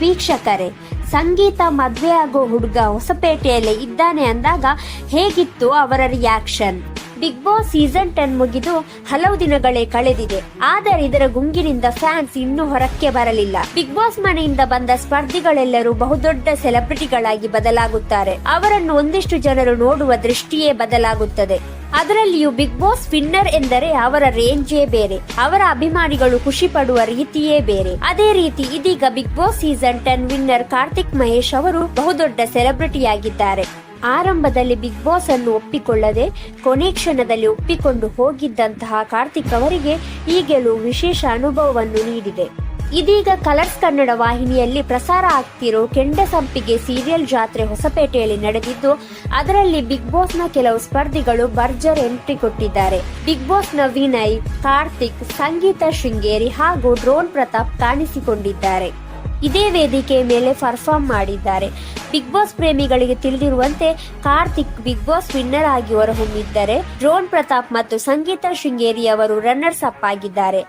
ವೀಕ್ಷಕರೇ, ಸಂಗೀತ ಮದ್ವೆ ಆಗೋ ಹುಡುಗ ಹೊಸಪೇಟೆಯಲ್ಲಿ ಇದ್ದಾನೆ ಅಂದಾಗ ಹೇಗಿತ್ತು ಅವರ ರಿಯಾಕ್ಷನ್? ಬಿಗ್ ಬಾಸ್ ಸೀಸನ್ 10 ಮುಗಿದು ಹಲವು ದಿನಗಳೇ ಕಳೆದಿದೆ. ಆದರೆ ಇದರ ಗುಂಗಿನಿಂದ ಫ್ಯಾನ್ಸ್ ಇನ್ನೂ ಹೊರಕ್ಕೆ ಬರಲಿಲ್ಲ. ಬಿಗ್ ಬಾಸ್ ಮನೆಯಿಂದ ಬಂದ ಸ್ಪರ್ಧಿಗಳೆಲ್ಲರೂ ಬಹುದೊಡ್ಡ ಸೆಲೆಬ್ರಿಟಿಗಳಾಗಿ ಬದಲಾಗುತ್ತಾರೆ. ಅವರನ್ನು ಒಂದಿಷ್ಟು ಜನರು ನೋಡುವ ದೃಷ್ಟಿಯೇ ಬದಲಾಗುತ್ತದೆ. ಅದರಲ್ಲಿಯೂ ಬಿಗ್ ಬಾಸ್ ವಿನ್ನರ್ ಎಂದರೆ ಅವರ ರೇಂಜೇ ಬೇರೆ, ಅವರ ಅಭಿಮಾನಿಗಳು ಖುಷಿ ಪಡುವ ರೀತಿಯೇ ಬೇರೆ. ಅದೇ ರೀತಿ ಇದೀಗ big boss season 10 winner Karthik Mahesh ಅವರು ಬಹುದೊಡ್ಡ ಸೆಲೆಬ್ರಿಟಿಯಾಗಿದ್ದಾರೆ. ಆರಂಭದಲ್ಲಿ ಬಿಗ್ ಬಾಸ್ ಅನ್ನು ಒಪ್ಪಿಕೊಳ್ಳದೆ ಕೊನೆ ಕ್ಷಣದಲ್ಲಿ ಒಪ್ಪಿಕೊಂಡು ಹೋಗಿದ್ದಂತಹ ಕಾರ್ತಿಕ್ ಅವರಿಗೆ ಈ ಗೆಲುವು ವಿಶೇಷ ಅನುಭವವನ್ನು ನೀಡಿದೆ. ಇದೀಗ ಕಲರ್ಸ್ ಕನ್ನಡ ವಾಹಿನಿಯಲ್ಲಿ ಪ್ರಸಾರ ಆಗ್ತಿರೋ ಕೆಂಡಸಂಪಿಗೆ ಸೀರಿಯಲ್ ಜಾತ್ರೆ ಹೊಸಪೇಟೆಯಲ್ಲಿ ನಡೆದಿದ್ದು, ಅದರಲ್ಲಿ ಬಿಗ್ ಬಾಸ್ ನ ಕೆಲವು ಸ್ಪರ್ಧಿಗಳು ಭರ್ಜರ್ ಎಂಟ್ರಿ ಕೊಟ್ಟಿದ್ದಾರೆ. ಬಿಗ್ ಬಾಸ್ ನ ವಿನಯ್, ಕಾರ್ತಿಕ್, ಸಂಗೀತ ಶೃಂಗೇರಿ ಹಾಗೂ ಡ್ರೋನ್ ಪ್ರತಾಪ್ ಕಾಣಿಸಿಕೊಂಡಿದ್ದಾರೆ. ಇದೇ ವೇದಿಕೆ ಮೇಲೆ ಪರ್ಫಾರ್ಮ್ ಮಾಡಿದ್ದಾರೆ. ಬಿಗ್ ಬಾಸ್ ಪ್ರೇಮಿಗಳಿಗೆ ತಿಳಿದಿರುವಂತೆ ಕಾರ್ತಿಕ್ ಬಿಗ್ ಬಾಸ್ ವಿನ್ನರ್ ಆಗಿ ಹೊರಹೊಮ್ಮಿದ್ದರೆ, ಡ್ರೋನ್ ಪ್ರತಾಪ್ ಮತ್ತು ಸಂಗೀತ ಶೃಂಗೇರಿ ಅವರು ರನ್ನರ್ಸ್ ಅಪ್ ಆಗಿದ್ದಾರೆ.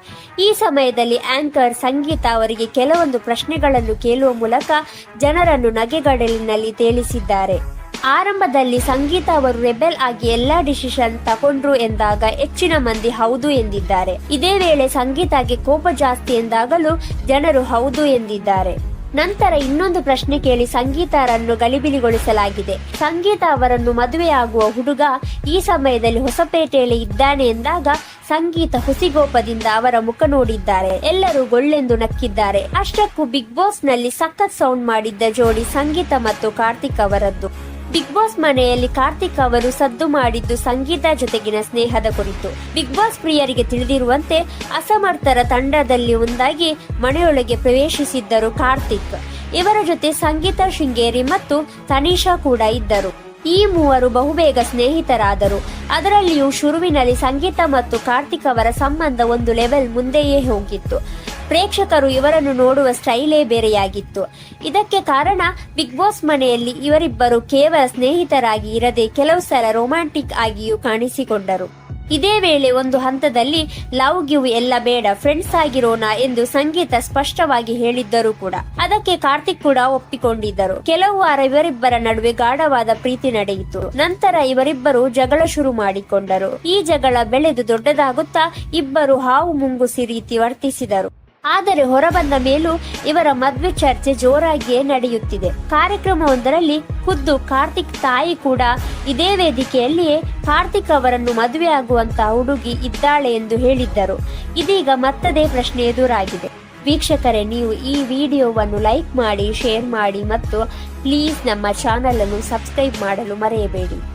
ಈ ಸಮಯದಲ್ಲಿ ಆಂಕರ್ ಸಂಗೀತ ಅವರಿಗೆ ಕೆಲವೊಂದು ಪ್ರಶ್ನೆಗಳನ್ನು ಕೇಳುವ ಮೂಲಕ ಜನರನ್ನು ನಗೆಗಡಲಿನಲ್ಲಿ ತೇಲಿಸಿದ್ದಾರೆ. ಆರಂಭದಲ್ಲಿ ಸಂಗೀತ ಅವರು ರೆಬೆಲ್ ಆಗಿ ಎಲ್ಲಾ ಡಿಸಿಷನ್ ತಗೊಂಡ್ರು ಎಂದಾಗ ಹೆಚ್ಚಿನ ಮಂದಿ ಹೌದು ಎಂದಿದ್ದಾರೆ. ಇದೇ ವೇಳೆ ಸಂಗೀತಗೆ ಕೋಪ ಜಾಸ್ತಿ ಎಂದಾಗಲೂ ಜನರು ಹೌದು ಎಂದಿದ್ದಾರೆ. ನಂತರ ಇನ್ನೊಂದು ಪ್ರಶ್ನೆ ಕೇಳಿ ಸಂಗೀತರನ್ನು ಗಲಿಬಿಲಿಗೊಳಿಸಲಾಗಿದೆ. ಸಂಗೀತ ಅವರನ್ನು ಮದುವೆಯಾಗುವ ಹುಡುಗ ಈ ಸಮಯದಲ್ಲಿ ಹೊಸಪೇಟೆಯಲ್ಲಿ ಇದ್ದಾನೆ ಎಂದಾಗ ಸಂಗೀತ ಹುಸಿಗೋಪದಿಂದ ಅವರ ಮುಖ ನೋಡಿದ್ದಾರೆ. ಎಲ್ಲರೂ ಗೊಳ್ಳೆಂದು ನಕ್ಕಿದ್ದಾರೆ. ಅಷ್ಟಕ್ಕೂ ಬಿಗ್ ಬಾಸ್ ನಲ್ಲಿ ಸಖತ್ ಸೌಂಡ್ ಮಾಡಿದ್ದ ಜೋಡಿ ಸಂಗೀತ ಮತ್ತು ಕಾರ್ತಿಕ್ ಅವರದ್ದು. ಬಿಗ್ ಬಾಸ್ ಮನೆಯಲ್ಲಿ ಕಾರ್ತಿಕ್ ಅವರು ಸದ್ದು ಮಾಡಿದ್ದು ಸಂಗೀತ ಜೊತೆಗಿನ ಸ್ನೇಹದ ಕುರಿತು. ಬಿಗ್ ಬಾಸ್ ಪ್ರಿಯರಿಗೆ ತಿಳಿದಿರುವಂತೆ ಅಸಮರ್ಥರ ತಂಡದಲ್ಲಿ ಒಂದಾಗಿ ಮನೆಯೊಳಗೆ ಪ್ರವೇಶಿಸಿದ್ದರು ಕಾರ್ತಿಕ್. ಇವರ ಜೊತೆ ಸಂಗೀತ ಶೃಂಗೇರಿ ಮತ್ತು ತನಿಷಾ ಕೂಡ ಇದ್ದರು. ಈ ಮೂವರು ಬಹುಬೇಗ ಸ್ನೇಹಿತರಾದರು. ಅದರಲ್ಲಿಯೂ ಶುರುವಿನಲ್ಲಿ ಸಂಗೀತ ಮತ್ತು ಕಾರ್ತಿಕ್ ಅವರ ಸಂಬಂಧ ಒಂದು ಲೆವೆಲ್ ಮುಂದೆಯೇ ಹೋಗಿತ್ತು. ಪ್ರೇಕ್ಷಕರು ಇವರನ್ನು ನೋಡುವ ಸ್ಟೈಲೇ ಬೇರೆಯಾಗಿತ್ತು. ಇದಕ್ಕೆ ಕಾರಣ ಬಿಗ್ ಬಾಸ್ ಮನೆಯಲ್ಲಿ ಇವರಿಬ್ಬರು ಕೇವಲ ಸ್ನೇಹಿತರಾಗಿ ಇರದೆ ಕೆಲವು ಸಲ ರೊಮ್ಯಾಂಟಿಕ್ ಆಗಿಯೂ ಕಾಣಿಸಿಕೊಂಡರು. ಇದೇ ವೇಳೆ ಒಂದು ಹಂತದಲ್ಲಿ ಲವ್ ಗಿವ್ ಎಲ್ಲ ಬೇಡ, ಫ್ರೆಂಡ್ಸ್ ಆಗಿರೋಣ ಎಂದು ಸಂಗೀತ ಸ್ಪಷ್ಟವಾಗಿ ಹೇಳಿದ್ದರು ಕೂಡ. ಅದಕ್ಕೆ ಕಾರ್ತಿಕ್ ಕೂಡ ಒಪ್ಪಿಕೊಂಡಿದ್ದರು. ಕೆಲವು ವಾರ ಇವರಿಬ್ಬರ ನಡುವೆ ಗಾಢವಾದ ಪ್ರೀತಿ ನಡೆಯಿತು. ನಂತರ ಇವರಿಬ್ಬರು ಜಗಳ ಶುರು ಮಾಡಿಕೊಂಡರು. ಈ ಜಗಳ ಬೆಳೆದು ದೊಡ್ಡದಾಗುತ್ತಾ ಇಬ್ಬರು ಹಾವು ಮುಂಗುಸಿ ರೀತಿ ವರ್ತಿಸಿದರು. ಆದರೆ ಹೊರಬಂದ ಮೇಲೂ ಇವರ ಮದ್ವೆ ಚರ್ಚೆ ಜೋರಾಗಿಯೇ ನಡೆಯುತ್ತಿದೆ. ಕಾರ್ಯಕ್ರಮವೊಂದರಲ್ಲಿ ಖುದ್ದು ಕಾರ್ತಿಕ್ ತಾಯಿ ಕೂಡ ಇದೇ ವೇದಿಕೆಯಲ್ಲಿಯೇ ಕಾರ್ತಿಕ್ ಅವರನ್ನು ಮದುವೆಯಾಗುವಂತಹ ಹುಡುಗಿ ಇದ್ದಾಳೆ ಎಂದು ಹೇಳಿದ್ದರು. ಇದೀಗ ಮತ್ತದೇ ಪ್ರಶ್ನೆ ಎದುರಾಗಿದೆ. ವೀಕ್ಷಕರೇ, ನೀವು ಈ ವಿಡಿಯೋವನ್ನು ಲೈಕ್ ಮಾಡಿ, ಶೇರ್ ಮಾಡಿ ಮತ್ತು ಪ್ಲೀಸ್ ನಮ್ಮ ಚಾನೆಲ್ ಅನ್ನು ಸಬ್ಸ್ಕ್ರೈಬ್ ಮಾಡಲು ಮರೆಯಬೇಡಿ.